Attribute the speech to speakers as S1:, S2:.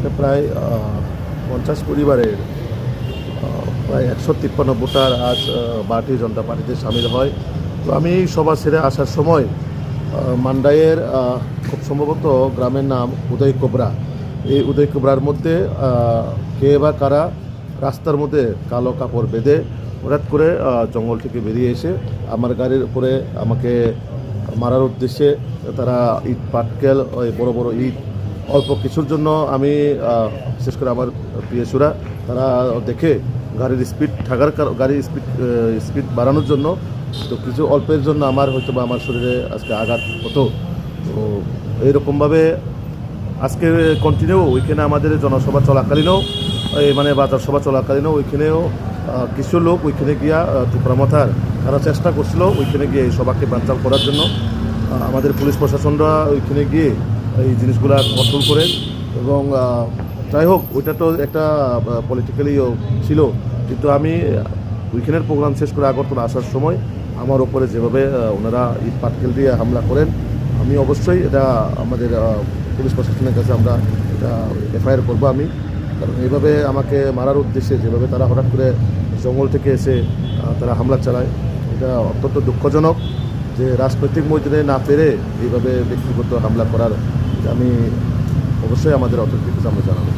S1: এটা প্রায় 50 পরিবারের প্রায় 153 ভোটার আজ ভারতীয় জনতা পার্টিতে সামিল হয়। তো আমি এই সভা ছেড়ে আসার সময় মান্ডাইয়ের খুব সম্ভবত গ্রামের নাম উদয় কোবরা। এই উদয় কোবরার মধ্যে কে বা কারা রাস্তার মধ্যে কালো কাপড় বেঁধে হঠাৎ করে জঙ্গল থেকে বেরিয়ে এসে আমার গাড়ির উপরে আমাকে মারার উদ্দেশ্যে তারা ইট পাটকেল ওই বড় বড় ইট অল্প কিছুর জন্য আমি বিশেষ করে আমার পিএসুরা তারা দেখে গাড়ির স্পিড গাড়ির স্পিড বাড়ানোর জন্য, তো কিছু অল্পের জন্য আমার হয়তো বা আমার শরীরে আজকে আঘাত হতো। তো এইরকমভাবে আজকে কন্টিনিউ ওইখানে আমাদের জনসভা চলাকালীনও মানে বাজার সভা চলাকালীনও ওইখানেও কিছু লোক ওইখানে গিয়া টুকরা মাথার তারা চেষ্টা করছিল ওইখানে গিয়ে এই সভাকে বানচাল করার জন্য। আমাদের পুলিশ প্রশাসনরা ওইখানে গিয়ে এই জিনিসগুলা কন্ট্রোল করে, এবং যাই হোক ওইটা তো একটা পলিটিক্যালিও ছিল, কিন্তু আমি ওইখানের প্রোগ্রাম শেষ করে আগরতলা আসার সময় আমার ওপরে যেভাবে ওনারা ইট পাটকেল দিয়ে হামলা করেন, আমি অবশ্যই এটা আমাদের পুলিশ প্রশাসনের কাছে আমরা এটা এফআইআর করবো আমি। কারণ এইভাবে আমাকে মারার উদ্দেশ্যে যেভাবে তারা হঠাৎ করে জঙ্গল থেকে এসে তারা হামলা চালায়, এটা অত্যন্ত দুঃখজনক যে রাজনৈতিক ময়দানে না পেরে এইভাবে ব্যক্তিগত হামলা করার, আমি অবশ্যই আমাদের অথরিটির কাছে আমরা জানাবো।